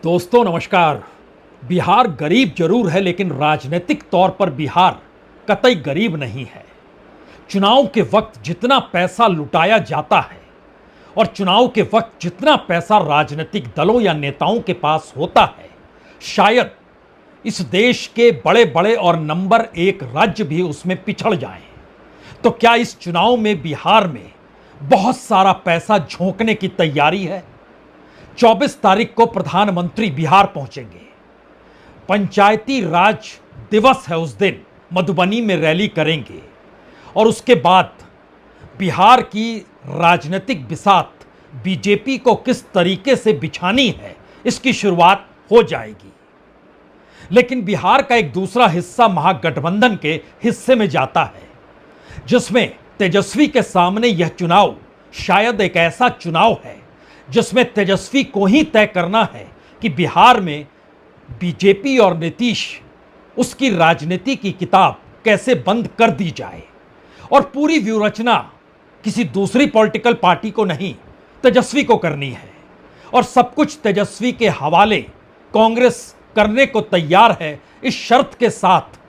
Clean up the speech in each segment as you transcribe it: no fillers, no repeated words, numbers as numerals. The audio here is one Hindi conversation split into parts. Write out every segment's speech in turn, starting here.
दोस्तों नमस्कार। बिहार गरीब जरूर है, लेकिन राजनीतिक तौर पर बिहार कतई गरीब नहीं है। चुनाव के वक्त जितना पैसा लुटाया जाता है और चुनाव के वक्त जितना पैसा राजनीतिक दलों या नेताओं के पास होता है, शायद इस देश के बड़े बड़े और नंबर 1 राज्य भी उसमें पिछड़ जाएं। तो क्या इस चुनाव में बिहार में बहुत सारा पैसा झोंकने की तैयारी है? 24 तारीख को प्रधानमंत्री बिहार पहुंचेंगे। पंचायती राज दिवस है, उस दिन मधुबनी में रैली करेंगे और उसके बाद बिहार की राजनीतिक बिसात बीजेपी को किस तरीके से बिछानी है, इसकी शुरुआत हो जाएगी। लेकिन बिहार का एक दूसरा हिस्सा महागठबंधन के हिस्से में जाता है, जिसमें तेजस्वी के सामने यह चुनाव शायद एक ऐसा चुनाव है जिसमें तेजस्वी को ही तय करना है कि बिहार में बीजेपी और नीतीश उसकी राजनीति की किताब कैसे बंद कर दी जाए। और पूरी व्यूहरचना किसी दूसरी पॉलिटिकल पार्टी को नहीं, तेजस्वी को करनी है। और सब कुछ तेजस्वी के हवाले कांग्रेस करने को तैयार है, इस शर्त के साथ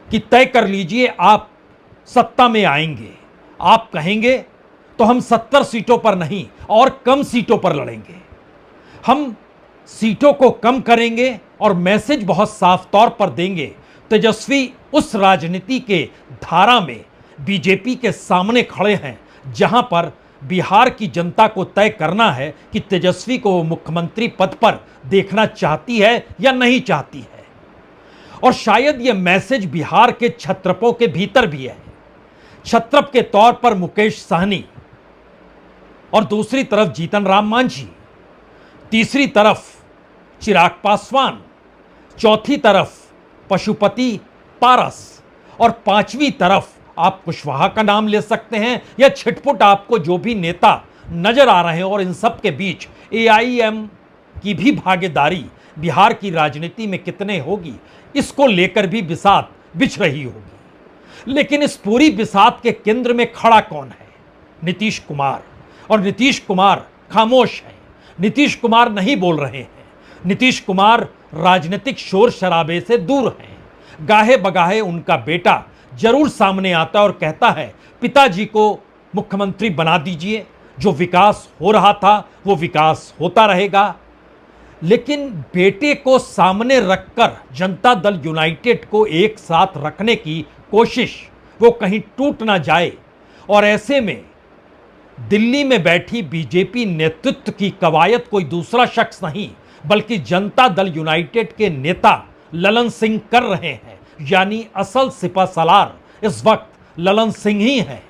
कि तय कर लीजिए आप सत्ता में आएंगे। आप कहेंगे तो हम 70 सीटों पर नहीं और कम सीटों पर लड़ेंगे। हम सीटों को कम करेंगे और मैसेज बहुत साफ तौर पर देंगे। तेजस्वी उस राजनीति के धारा में बीजेपी के सामने खड़े हैं जहां पर बिहार की जनता को तय करना है कि तेजस्वी को वो मुख्यमंत्री पद पर देखना चाहती है या नहीं चाहती है। और शायद यह मैसेज बिहार के छत्रपों के भीतर भी है। छत्रप के तौर पर मुकेश सहनी और दूसरी तरफ जीतन राम मांझी, तीसरी तरफ चिराग पासवान, चौथी तरफ पशुपति पारस और पांचवी तरफ आप कुशवाहा का नाम ले सकते हैं या छिटपुट आपको जो भी नेता नजर आ रहे हैं। और इन सब के बीच एआईएम की भी भागीदारी बिहार की राजनीति में कितने होगी, इसको लेकर भी बिसात बिछ रही होगी। लेकिन इस पूरी बिसात के केंद्र में खड़ा कौन है? नीतीश कुमार। और नीतीश कुमार खामोश हैं। नीतीश कुमार नहीं बोल रहे हैं। नीतीश कुमार राजनीतिक शोर शराबे से दूर हैं। गाहे बगाहे उनका बेटा जरूर सामने आता और कहता है पिताजी को मुख्यमंत्री बना दीजिए, जो विकास हो रहा था वो विकास होता रहेगा। लेकिन बेटे को सामने रखकर जनता दल यूनाइटेड को एक साथ रखने की कोशिश वो कहीं टूट ना जाए। और ऐसे में दिल्ली में बैठी बीजेपी नेतृत्व की कवायद कोई दूसरा शख्स नहीं बल्कि जनता दल यूनाइटेड के नेता ललन सिंह कर रहे हैं। यानी असल सिपहसालार इस वक्त ललन सिंह ही हैं,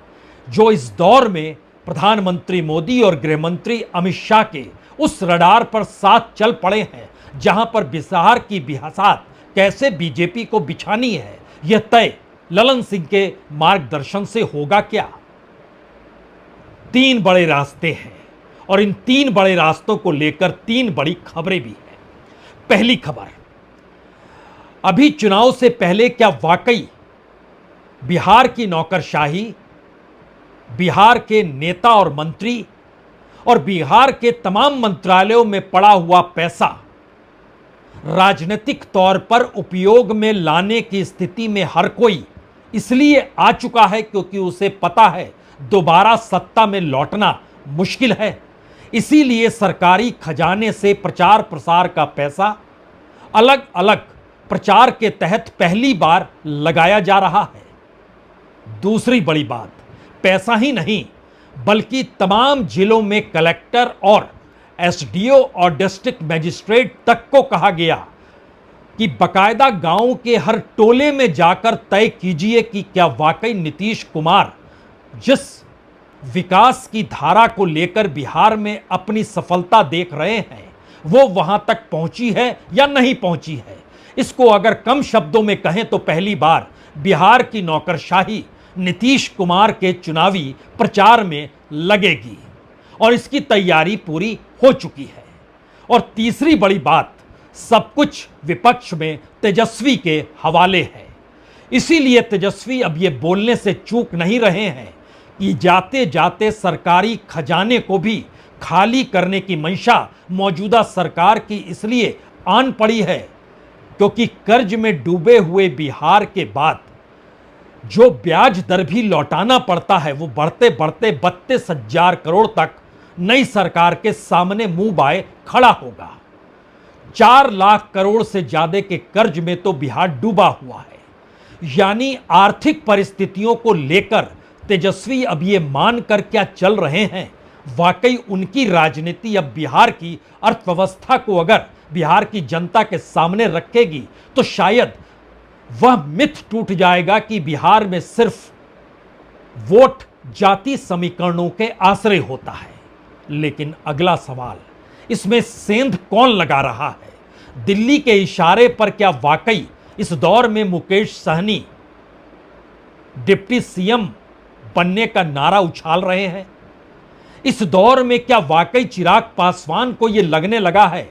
जो इस दौर में प्रधानमंत्री मोदी और गृह मंत्री अमित शाह के उस रडार पर साथ चल पड़े हैं, जहां पर बिहार की बिसात कैसे बीजेपी को बिछानी है यह तय ललन सिंह के मार्गदर्शन से होगा। क्या 3 बड़े रास्ते हैं और इन 3 बड़े रास्तों को लेकर 3 बड़ी खबरें भी हैं। पहली खबर, अभी चुनाव से पहले क्या वाकई बिहार की नौकरशाही, बिहार के नेता और मंत्री और बिहार के तमाम मंत्रालयों में पड़ा हुआ पैसा राजनीतिक तौर पर उपयोग में लाने की स्थिति में हर कोई इसलिए आ चुका है क्योंकि उसे पता है दोबारा सत्ता में लौटना मुश्किल है। इसीलिए सरकारी खजाने से प्रचार प्रसार का पैसा अलग अलग प्रचार के तहत पहली बार लगाया जा रहा है। दूसरी बड़ी बात, पैसा ही नहीं बल्कि तमाम जिलों में कलेक्टर और एसडीओ और डिस्ट्रिक्ट मजिस्ट्रेट तक को कहा गया कि बकायदा गांव के हर टोले में जाकर तय कीजिए कि क्या वाकई नीतीश कुमार जिस विकास की धारा को लेकर बिहार में अपनी सफलता देख रहे हैं वो वहां तक पहुंची है या नहीं पहुंची है। इसको अगर कम शब्दों में कहें तो पहली बार बिहार की नौकरशाही नीतीश कुमार के चुनावी प्रचार में लगेगी और इसकी तैयारी पूरी हो चुकी है। और तीसरी बड़ी बात, सब कुछ विपक्ष में तेजस्वी के हवाले है। इसीलिए तेजस्वी अब ये बोलने से चूक नहीं रहे हैं कि जाते जाते सरकारी खजाने को भी खाली करने की मंशा मौजूदा सरकार की इसलिए आन पड़ी है क्योंकि कर्ज में डूबे हुए बिहार के बाद जो ब्याज दर भी लौटाना पड़ता है वो बढ़ते बढ़ते 32,000 करोड़ तक नई सरकार के सामने मुंह बाए खड़ा होगा। 4 लाख करोड़ से ज्यादा के कर्ज में तो बिहार डूबा हुआ है। यानी आर्थिक परिस्थितियों को लेकर तेजस्वी अब ये मानकर क्या चल रहे हैं, वाकई उनकी राजनीति अब बिहार की अर्थव्यवस्था को अगर बिहार की जनता के सामने रखेगी तो शायद वह मिथ टूट जाएगा कि बिहार में सिर्फ वोट जाति समीकरणों के आश्रय होता है। लेकिन अगला सवाल, इसमें सेंध कौन लगा रहा है? दिल्ली के इशारे पर क्या वाकई इस दौर में मुकेश सहनी डिप्टी सीएम बनने का नारा उछाल रहे हैं? इस दौर में क्या वाकई चिराग पासवान को यह लगने लगा है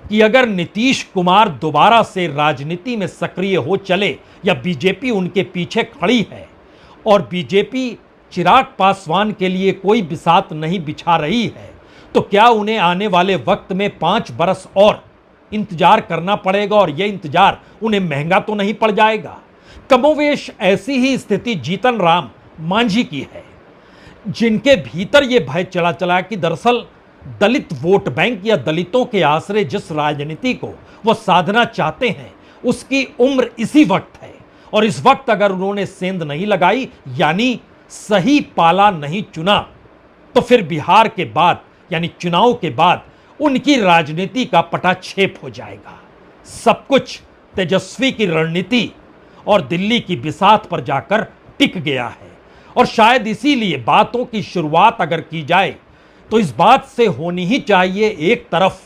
कि अगर नीतीश कुमार दोबारा से राजनीति में सक्रिय हो चले या बीजेपी उनके पीछे खड़ी है और बीजेपी चिराग पासवान के लिए कोई बिसात नहीं बिछा रही है, तो क्या उन्हें आने वाले वक्त में 5 बरस और इंतजार करना पड़ेगा और यह इंतजार उन्हें महंगा तो नहीं पड़ जाएगा? कमोवेश ऐसी ही स्थिति जीतन राम मांझी की है, जिनके भीतर यह भय चला चला कि दरअसल दलित वोट बैंक या दलितों के आश्रय जिस राजनीति को वह साधना चाहते हैं उसकी उम्र इसी वक्त है, और इस वक्त अगर उन्होंने सेंध नहीं लगाई यानी सही पाला नहीं चुना तो फिर बिहार के बाद यानी चुनाव के बाद उनकी राजनीति का पटाक्षेप हो जाएगा। सब कुछ तेजस्वी की रणनीति और दिल्ली की बिसात पर जाकर टिक गया है, और शायद इसीलिए बातों की शुरुआत अगर की जाए तो इस बात से होनी ही चाहिए। एक तरफ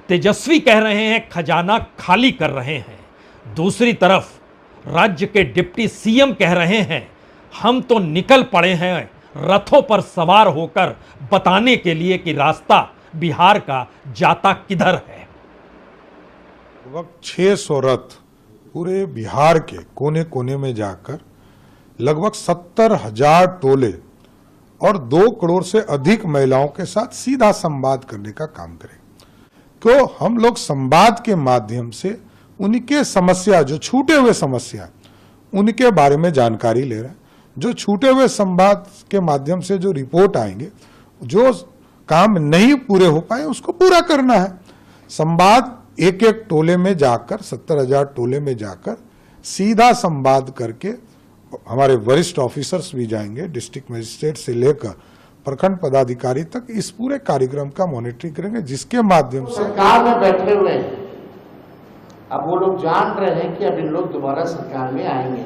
तेजस्वी कह रहे हैं खजाना खाली कर रहे हैं, दूसरी तरफ राज्य के डिप्टी सीएम कह रहे हैं हम तो निकल पड़े हैं रथों पर सवार होकर बताने के लिए कि रास्ता बिहार का जाता किधर है। लगभग 600 रथ पूरे बिहार के कोने कोने में जाकर लगभग 70,000 टोले और 2 करोड़ से अधिक महिलाओं के साथ सीधा संवाद करने का काम करें। क्यों हम लोग संवाद के माध्यम से उनके समस्या, जो छूटे हुए समस्या, उनके बारे में जानकारी ले रहे हैं। जो छूटे हुए संवाद के माध्यम से जो रिपोर्ट आएंगे, जो काम नहीं पूरे हो पाए उसको पूरा करना है। संवाद एक एक टोले में जाकर 70,000 टोले में जाकर सीधा संवाद करके हमारे वरिष्ठ ऑफिसर्स भी जाएंगे, डिस्ट्रिक्ट मजिस्ट्रेट से लेकर प्रखंड पदाधिकारी तक इस पूरे कार्यक्रम का मॉनिटरिंग करेंगे, जिसके माध्यम से सरकार में बैठे हुए हैं। अब वो लोग जान रहे हैं कि अब इन लोग दोबारा सरकार में आएंगे,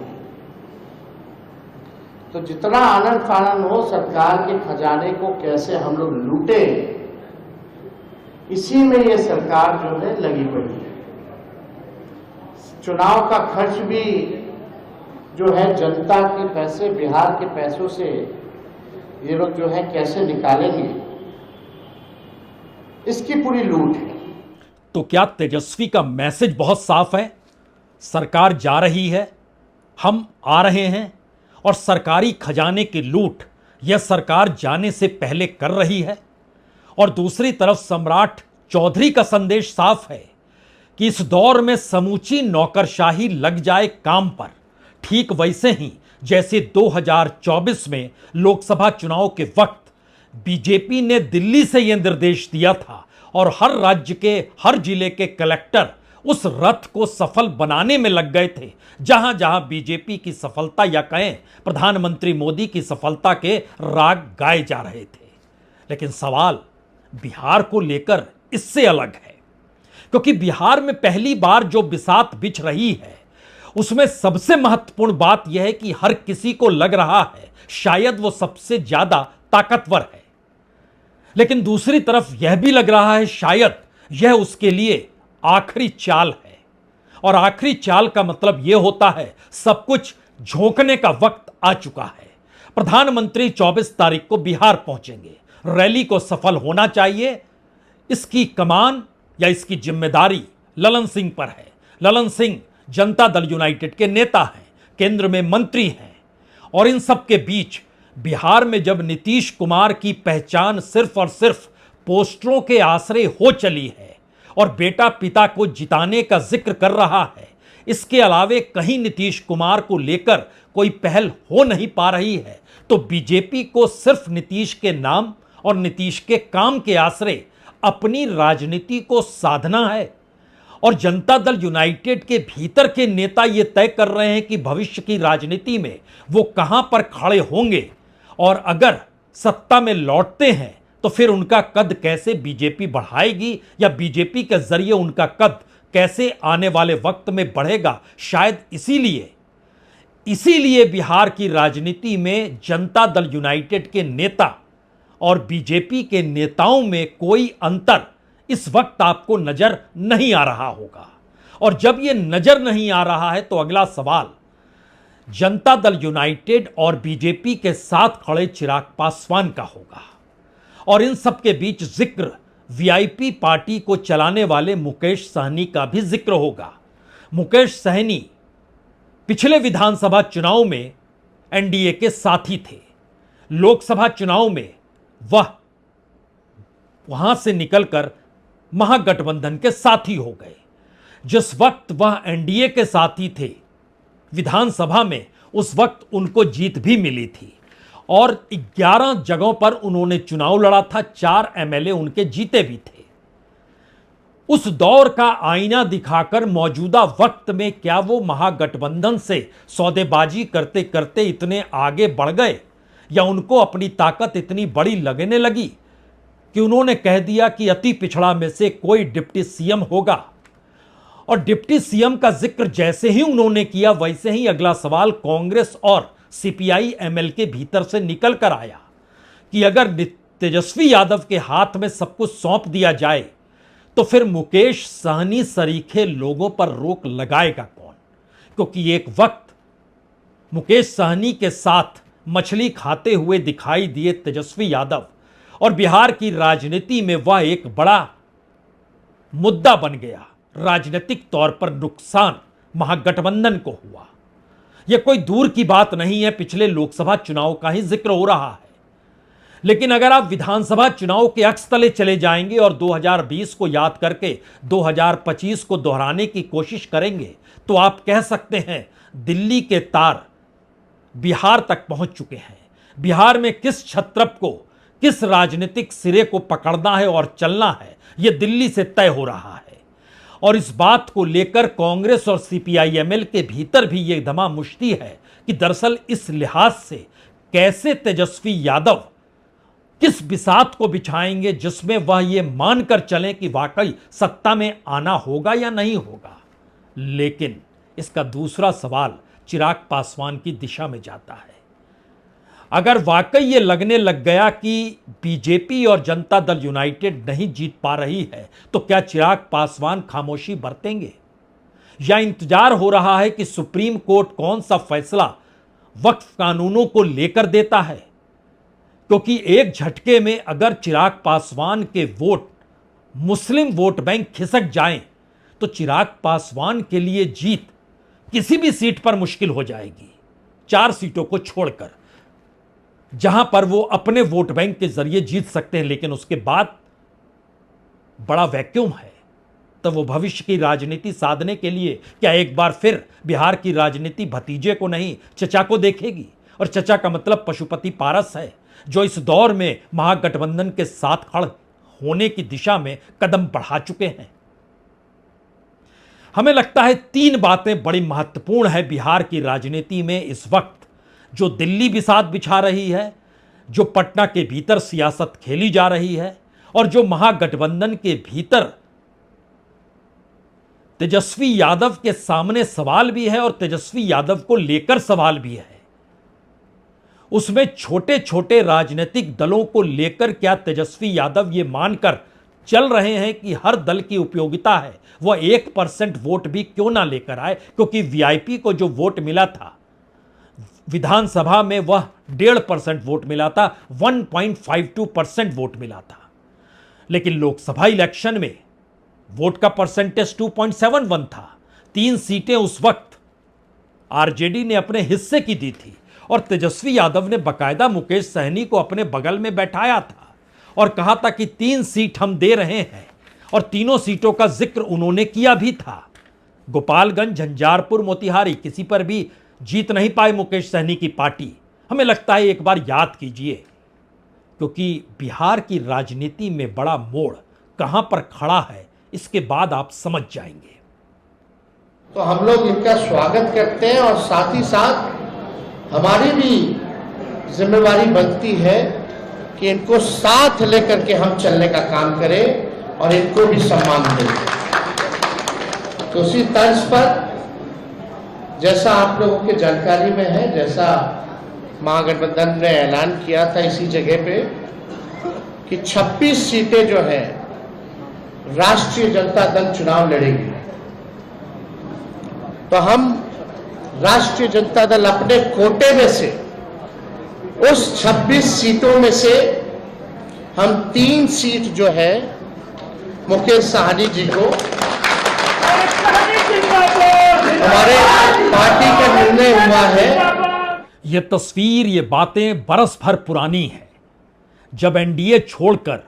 तो जितना आनंद फानन हो सरकार के खजाने को कैसे हम लोग लूटे, इसी में ये सरकार जो है लगी पड़ी है। चुनाव का खर्च भी जो है जनता के पैसे, बिहार के पैसों से ये लोग जो है कैसे निकालेंगे, इसकी पूरी लूट है। तो क्या तेजस्वी का मैसेज बहुत साफ है? सरकार जा रही है, हम आ रहे हैं, और सरकारी खजाने की लूट यह सरकार जाने से पहले कर रही है। और दूसरी तरफ सम्राट चौधरी का संदेश साफ है कि इस दौर में समूची नौकरशाही लग जाए काम पर, ठीक वैसे ही जैसे 2024 में लोकसभा चुनाव के वक्त बीजेपी ने दिल्ली से यह निर्देश दिया था और हर राज्य के हर जिले के कलेक्टर उस रथ को सफल बनाने में लग गए थे, जहां जहां बीजेपी की सफलता या कहें प्रधानमंत्री मोदी की सफलता के राग गाए जा रहे थे। लेकिन सवाल बिहार को लेकर इससे अलग है, क्योंकि बिहार में पहली बार जो बिसात बिछ रही है उसमें सबसे महत्वपूर्ण बात यह है कि हर किसी को लग रहा है शायद वो सबसे ज्यादा ताकतवर है, लेकिन दूसरी तरफ यह भी लग रहा है शायद यह उसके लिए आखिरी चाल है। और आखिरी चाल का मतलब यह होता है सब कुछ झोंकने का वक्त आ चुका है। प्रधानमंत्री 24 तारीख को बिहार पहुंचेंगे, रैली को सफल होना चाहिए, इसकी कमान या इसकी जिम्मेदारी ललन सिंह पर है। ललन सिंह जनता दल यूनाइटेड के नेता हैं, केंद्र में मंत्री हैं, और इन सब के बीच बिहार में जब नीतीश कुमार की पहचान सिर्फ और सिर्फ पोस्टरों के आश्रय हो चली है और बेटा पिता को जिताने का जिक्र कर रहा है, इसके अलावे कहीं नीतीश कुमार को लेकर कोई पहल हो नहीं पा रही है, तो बीजेपी को सिर्फ नीतीश के नाम और नीतीश के काम के आश्रय अपनी राजनीति को साधना है। और जनता दल यूनाइटेड के भीतर के नेता ये तय कर रहे हैं कि भविष्य की राजनीति में वो कहां पर खड़े होंगे और अगर सत्ता में लौटते हैं तो फिर उनका कद कैसे बीजेपी बढ़ाएगी या बीजेपी के जरिए उनका कद कैसे आने वाले वक्त में बढ़ेगा। शायद इसीलिए बिहार की राजनीति में जनता दल यूनाइटेड के नेता और बीजेपी के नेताओं में कोई अंतर इस वक्त आपको नजर नहीं आ रहा होगा। और जब यह नजर नहीं आ रहा है तो अगला सवाल जनता दल यूनाइटेड और बीजेपी के साथ खड़े चिराग पासवान का होगा। और इन सब के बीच जिक्र वीआईपी पार्टी को चलाने वाले मुकेश सहनी का भी जिक्र होगा। मुकेश सहनी पिछले विधानसभा चुनाव में एनडीए के साथी थे। लोकसभा चुनाव में वह वहां से निकलकर महागठबंधन के साथी हो गए। जिस वक्त वह एनडीए के साथी थे विधानसभा में, उस वक्त उनको जीत भी मिली थी और 11 जगहों पर उन्होंने चुनाव लड़ा था। 4 एमएलए उनके जीते भी थे। उस दौर का आईना दिखाकर मौजूदा वक्त में क्या वो महागठबंधन से सौदेबाजी करते करते इतने आगे बढ़ गए या उनको अपनी ताकत इतनी बड़ी लगने लगी कि उन्होंने कह दिया कि अति पिछड़ा में से कोई डिप्टी सीएम होगा। और डिप्टी सीएम का जिक्र जैसे ही उन्होंने किया वैसे ही अगला सवाल कांग्रेस और सीपीआई एमएल के भीतर से निकल कर आया कि अगर तेजस्वी यादव के हाथ में सब कुछ सौंप दिया जाए तो फिर मुकेश सहनी सरीखे लोगों पर रोक लगाएगा कौन। क्योंकि एक वक्त मुकेश सहनी के साथ मछली खाते हुए दिखाई दिए तेजस्वी यादव और बिहार की राजनीति में वह एक बड़ा मुद्दा बन गया। राजनीतिक तौर पर नुकसान महागठबंधन को हुआ। यह कोई दूर की बात नहीं है, पिछले लोकसभा चुनाव का ही जिक्र हो रहा है। लेकिन अगर आप विधानसभा चुनाव के अक्स तले चले जाएंगे और 2020 को याद करके 2025 को दोहराने की कोशिश करेंगे तो आप कह सकते हैं दिल्ली के तार बिहार तक पहुंच चुके हैं। बिहार में किस छत्रप को, किस राजनीतिक सिरे को पकड़ना है और चलना है, यह दिल्ली से तय हो रहा है। और इस बात को लेकर कांग्रेस और सीपीआई-एमएल के भीतर भी यह धमामुश्ती है कि दरअसल इस लिहाज से कैसे तेजस्वी यादव किस बिसात को बिछाएंगे जिसमें वह यह मानकर चलें कि वाकई सत्ता में आना होगा या नहीं होगा। लेकिन इसका दूसरा सवाल चिराग पासवान की दिशा में जाता है। अगर वाकई ये लगने लग गया कि बीजेपी और जनता दल यूनाइटेड नहीं जीत पा रही है तो क्या चिराग पासवान खामोशी बरतेंगे या इंतजार हो रहा है कि सुप्रीम कोर्ट कौन सा फैसला वक्फ कानूनों को लेकर देता है। क्योंकि एक झटके में अगर चिराग पासवान के वोट मुस्लिम वोट बैंक खिसक जाएं तो चिराग पासवान के लिए जीत किसी भी सीट पर मुश्किल हो जाएगी, 4 सीटों को छोड़कर, जहां पर वो अपने वोट बैंक के जरिए जीत सकते हैं। लेकिन उसके बाद बड़ा वैक्यूम है। तो वो भविष्य की राजनीति साधने के लिए क्या एक बार फिर बिहार की राजनीति भतीजे को नहीं चचा को देखेगी। और चचा का मतलब पशुपति पारस है, जो इस दौर में महागठबंधन के साथ खड़े होने की दिशा में कदम बढ़ा चुके हैं। हमें लगता है 3 बातें बड़ी महत्वपूर्ण है बिहार की राजनीति में इस वक्त। जो दिल्ली बिसात बिछा रही है, जो पटना के भीतर सियासत खेली जा रही है और जो महागठबंधन के भीतर तेजस्वी यादव के सामने सवाल भी है और तेजस्वी यादव को लेकर सवाल भी है। उसमें छोटे छोटे राजनीतिक दलों को लेकर क्या तेजस्वी यादव ये मानकर चल रहे हैं कि हर दल की उपयोगिता है, वह 1% वोट भी क्यों ना लेकर आए। क्योंकि वीआईपी को जो वोट मिला था विधानसभा में वह 1.5% वोट मिला था, 1.52% वोट मिला था। लेकिन लोकसभा इलेक्शन में वोट का परसेंटेज 2.71 था। 3 सीटें उस वक्त आरजेडी ने अपने हिस्से की दी थी और तेजस्वी यादव ने बकायदा मुकेश सहनी को अपने बगल में बैठाया था और कहा था कि 3 सीट हम दे रहे हैं, और तीनों सीटों का जिक्र उन्होंने किया भी था। गोपालगंज, झंझारपुर, मोतिहारी, किसी पर भी जीत नहीं पाए मुकेश सहनी की पार्टी। हमें लगता है एक बार याद कीजिए, क्योंकि बिहार की राजनीति में बड़ा मोड़ कहां पर खड़ा है इसके बाद आप समझ जाएंगे। तो हम लोग इनका स्वागत करते हैं और साथ ही साथ हमारी भी जिम्मेवारी बनती है कि इनको साथ लेकर के हम चलने का काम करें और इनको भी सम्मान दें। तो उसी तर्ज पर जैसा आप लोगों के जानकारी में है, जैसा महागठबंधन ने ऐलान किया था इसी जगह पे कि 26 सीटें जो है राष्ट्रीय जनता दल चुनाव लड़ेगी। तो हम राष्ट्रीय जनता दल अपने कोटे में से उस 26 सीटों में से हम 3 सीट जो है मुकेश सहनी जी को हमारे पार्टी का निर्णय हुआ है। ये तस्वीर, ये बातें बरस भर पुरानी है, जब एनडीए छोड़कर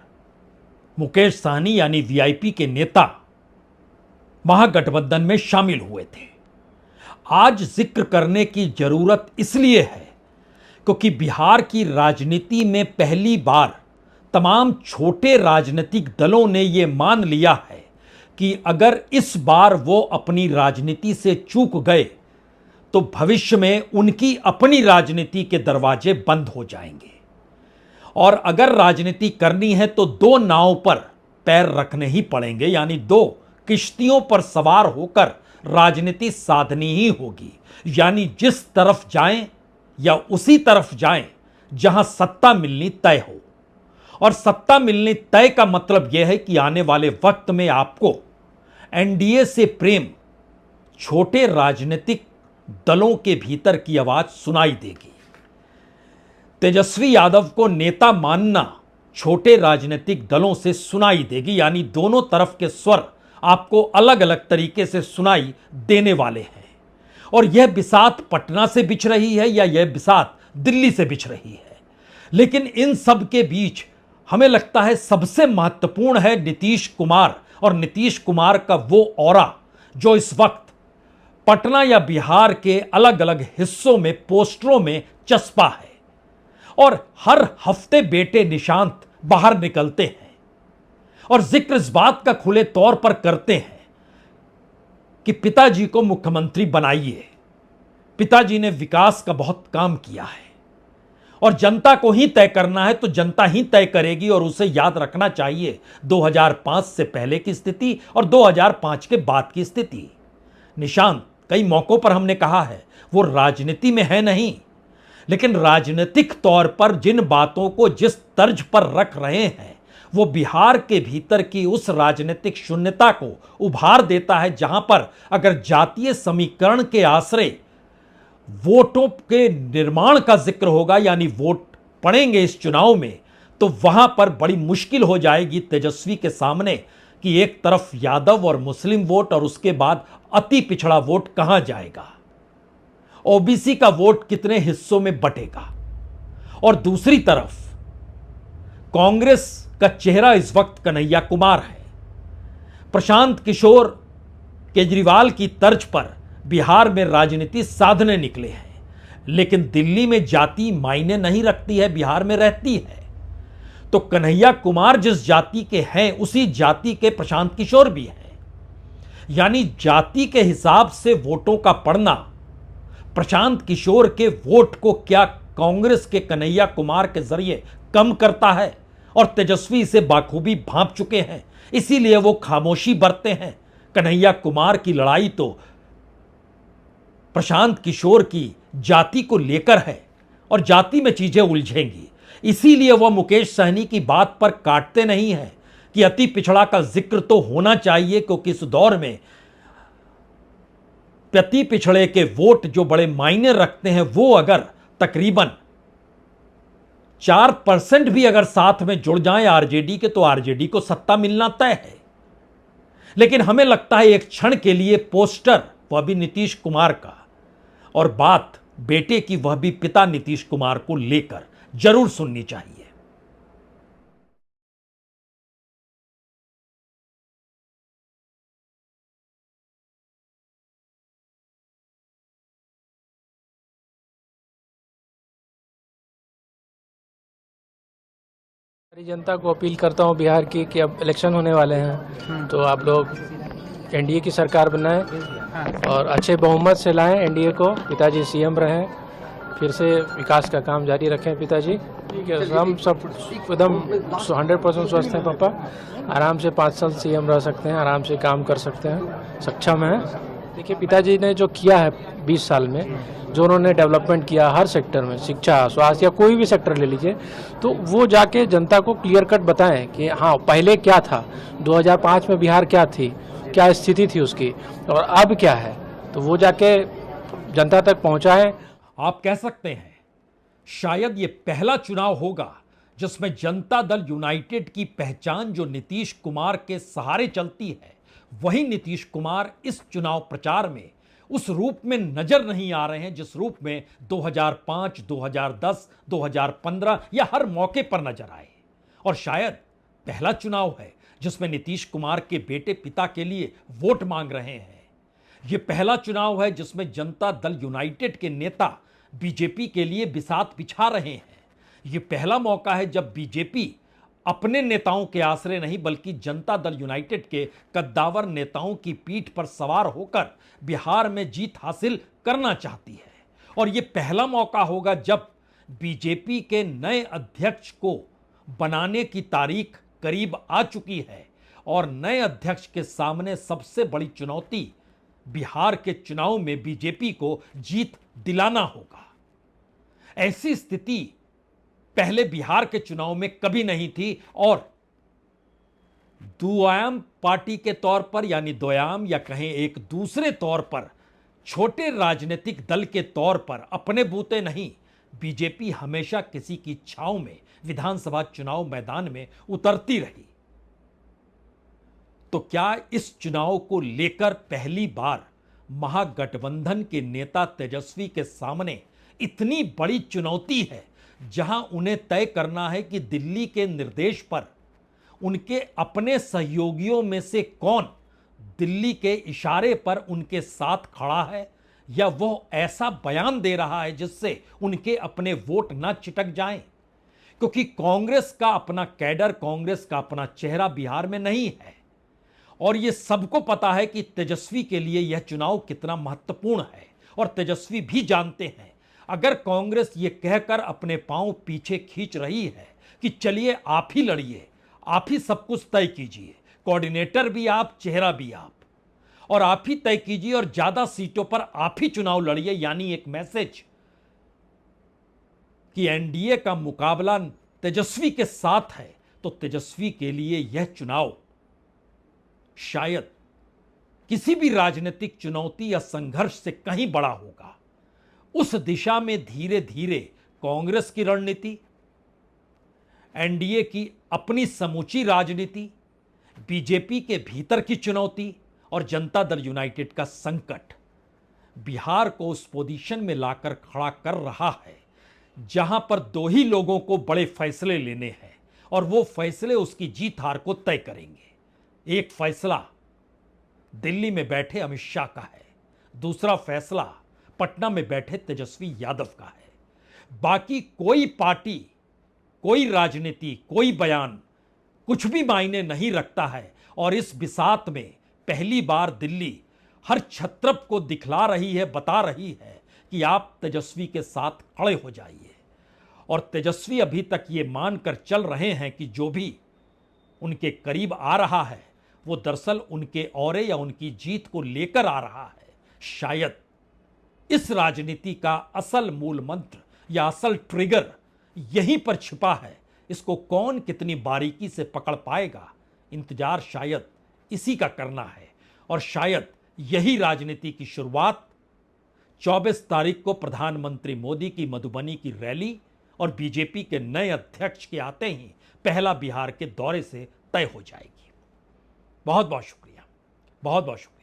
मुकेश सहनी यानी वीआईपी के नेता महागठबंधन में शामिल हुए थे। आज जिक्र करने की जरूरत इसलिए है क्योंकि बिहार की राजनीति में पहली बार तमाम छोटे राजनीतिक दलों ने यह मान लिया है कि अगर इस बार वो अपनी राजनीति से चूक गए तो भविष्य में उनकी अपनी राजनीति के दरवाजे बंद हो जाएंगे, और अगर राजनीति करनी है तो 2 नाव पर पैर रखने ही पड़ेंगे, यानी 2 किश्तियों पर सवार होकर राजनीति साधनी ही होगी। यानी जिस तरफ जाएं या उसी तरफ जाएं जहां सत्ता मिलनी तय हो। और सत्ता मिलनी तय का मतलब यह है कि आने वाले वक्त में आपको एनडीए से प्रेम छोटे राजनीतिक दलों के भीतर की आवाज सुनाई देगी। तेजस्वी यादव को नेता मानना छोटे राजनीतिक दलों से सुनाई देगी, यानी दोनों तरफ के स्वर आपको अलग अलग तरीके से सुनाई देने वाले हैं। और यह बिसात पटना से बिछ रही है या यह बिसात दिल्ली से बिछ रही है, लेकिन इन सब के बीच हमें लगता है सबसे महत्वपूर्ण है नीतीश कुमार, और नीतीश कुमार का वो ऑरा जो इस वक्त पटना या बिहार के अलग अलग हिस्सों में पोस्टरों में चस्पा है। और हर हफ्ते बेटे निशांत बाहर निकलते हैं और जिक्र इस बात का खुले तौर पर करते हैं कि पिताजी को मुख्यमंत्री बनाइए, पिताजी ने विकास का बहुत काम किया है और जनता को ही तय करना है तो जनता ही तय करेगी। और उसे याद रखना चाहिए 2005 से पहले की स्थिति और 2005 के बाद की स्थिति। निशांत, कई मौकों पर हमने कहा है, वो राजनीति में है नहीं, लेकिन राजनीतिक तौर पर जिन बातों को जिस तर्ज पर रख रहे हैं वो बिहार के भीतर की उस राजनीतिक शून्यता को उभार देता है, जहां पर अगर जातीय समीकरण के आश्रय वोटों के निर्माण का जिक्र होगा, यानी वोट पड़ेंगे इस चुनाव में, तो वहां पर बड़ी मुश्किल हो जाएगी तेजस्वी के सामने कि एक तरफ यादव और मुस्लिम वोट और उसके बाद अति पिछड़ा वोट कहां जाएगा, ओबीसी का वोट कितने हिस्सों में बटेगा। और दूसरी तरफ कांग्रेस का चेहरा इस वक्त कन्हैया कुमार है। प्रशांत किशोर केजरीवाल की तर्ज पर बिहार में राजनीति साधने निकले हैं, लेकिन दिल्ली में जाति मायने नहीं रखती है, बिहार में रहती है। तो कन्हैया कुमार जिस जाति के हैं उसी जाति के प्रशांत किशोर भी हैं, यानी जाति के हिसाब से वोटों का पड़ना प्रशांत किशोर के वोट को क्या कांग्रेस के कन्हैया कुमार के जरिए कम करता है, और तेजस्वी इसे बाखूबी भांप चुके हैं, इसीलिए वो खामोशी बरतते हैं। कन्हैया कुमार की लड़ाई तो प्रशांत किशोर की जाति को लेकर है और जाति में चीजें उलझेंगी, इसीलिए वह मुकेश सहनी की बात पर काटते नहीं हैं कि अति पिछड़ा का जिक्र तो होना चाहिए, क्योंकि इस दौर में अति पिछड़े के वोट जो बड़े मायने रखते हैं वो अगर तकरीबन 4% भी अगर साथ में जुड़ जाएं आरजेडी के, तो आरजेडी को सत्ता मिलना तय है। लेकिन हमें लगता है एक क्षण के लिए पोस्टर, वह भी नीतीश कुमार का, और बात बेटे की वह भी पिता नीतीश कुमार को लेकर जरूर सुननी चाहिए। सारी जनता को अपील करता हूँ बिहार की कि अब इलेक्शन होने वाले हैं, तो आप लोग एनडीए की सरकार बनाएं और अच्छे बहुमत से लाएं एनडीए को। पिताजी सीएम रहें, फिर से विकास का काम जारी रखें पिताजी। ठीक है, हम सब एकदम 100% स्वस्थ हैं पापा, आराम से 5 साल सीएम रह सकते हैं, आराम से काम कर सकते हैं, सक्षम हैं। देखिए पिताजी ने जो किया है 20 साल में, जो उन्होंने डेवलपमेंट किया हर सेक्टर में, शिक्षा, स्वास्थ्य या कोई भी सेक्टर ले लीजिए, तो वो जाके जनता को क्लियर कट बताएं कि हाँ पहले क्या था, 2005 में बिहार क्या थी, क्या स्थिति थी उसकी और अब क्या है, तो वो जाके जनता तक पहुंचाएं। आप कह सकते हैं शायद ये पहला चुनाव होगा जिसमें जनता दल यूनाइटेड की पहचान जो नीतीश कुमार के सहारे चलती है, वही नीतीश कुमार इस चुनाव प्रचार में उस रूप में नजर नहीं आ रहे हैं जिस रूप में 2005, 2010, 2015 या हर मौके पर नजर आए। और शायद पहला चुनाव है जिसमें नीतीश कुमार के बेटे पिता के लिए वोट मांग रहे हैं। यह पहला चुनाव है जिसमें जनता दल यूनाइटेड के नेता बीजेपी के लिए बिसात बिछा रहे हैं। यह पहला मौका है जब बीजेपी अपने नेताओं के आसरे नहीं बल्कि जनता दल यूनाइटेड के कद्दावर नेताओं की पीठ पर सवार होकर बिहार में जीत हासिल करना चाहती है। और यह पहला मौका होगा जब बीजेपी के नए अध्यक्ष को बनाने की तारीख करीब आ चुकी है और नए अध्यक्ष के सामने सबसे बड़ी चुनौती बिहार के चुनाव में बीजेपी को जीत दिलाना होगा। ऐसी स्थिति पहले बिहार के चुनाव में कभी नहीं थी और द्विआयाम पार्टी के तौर पर यानी द्वयाम या कहें एक दूसरे तौर पर छोटे राजनीतिक दल के तौर पर अपने बूते नहीं, बीजेपी हमेशा किसी की छाव में विधानसभा चुनाव मैदान में उतरती रही। तो क्या इस चुनाव को लेकर पहली बार महागठबंधन के नेता तेजस्वी के सामने इतनी बड़ी चुनौती है जहां उन्हें तय करना है कि दिल्ली के निर्देश पर उनके अपने सहयोगियों में से कौन दिल्ली के इशारे पर उनके साथ खड़ा है या वो ऐसा बयान दे रहा है जिससे उनके अपने वोट ना चिटक जाएं। क्योंकि कांग्रेस का अपना कैडर, कांग्रेस का अपना चेहरा बिहार में नहीं है और ये सबको पता है कि तेजस्वी के लिए यह चुनाव कितना महत्वपूर्ण है। और तेजस्वी भी जानते हैं अगर कांग्रेस ये कहकर अपने पांव पीछे खींच रही है कि चलिए आप ही लड़िए, आप ही सब कुछ तय कीजिए, कोऑर्डिनेटर भी आप, चेहरा भी आप, और आप ही तय कीजिए और ज्यादा सीटों पर आप ही चुनाव लड़िए, यानी एक मैसेज कि एनडीए का मुकाबला तेजस्वी के साथ है, तो तेजस्वी के लिए यह चुनाव शायद किसी भी राजनीतिक चुनौती या संघर्ष से कहीं बड़ा होगा। उस दिशा में धीरे धीरे कांग्रेस की रणनीति, एनडीए की अपनी समूची राजनीति, बीजेपी के भीतर की चुनौती और जनता दल यूनाइटेड का संकट बिहार को उस पोजीशन में लाकर खड़ा कर रहा है जहां पर दो ही लोगों को बड़े फैसले लेने हैं और वो फैसले उसकी जीत हार को तय करेंगे। एक फैसला दिल्ली में बैठे अमित शाह का है, दूसरा फैसला पटना में बैठे तेजस्वी यादव का है। बाकी कोई पार्टी, कोई राजनीति, कोई बयान कुछ भी मायने नहीं रखता है और इस बिसात में पहली बार दिल्ली हर छत्रप को दिखला रही है, बता रही है कि आप तेजस्वी के साथ खड़े हो जाइए। और तेजस्वी अभी तक ये मानकर चल रहे हैं कि जो भी उनके करीब आ रहा है वो दरअसल उनके औरे या उनकी जीत को लेकर आ रहा है। शायद इस राजनीति का असल मूल मंत्र या असल ट्रिगर यहीं पर छिपा है। इसको कौन कितनी बारीकी से पकड़ पाएगा, इंतजार शायद इसी का करना है। और शायद यही राजनीति की शुरुआत 24 तारीख को प्रधानमंत्री मोदी की मधुबनी की रैली और बीजेपी के नए अध्यक्ष के आते ही पहला बिहार के दौरे से तय हो जाएगी। बहुत बहुत शुक्रिया, बहुत बहुत शुक्रिया।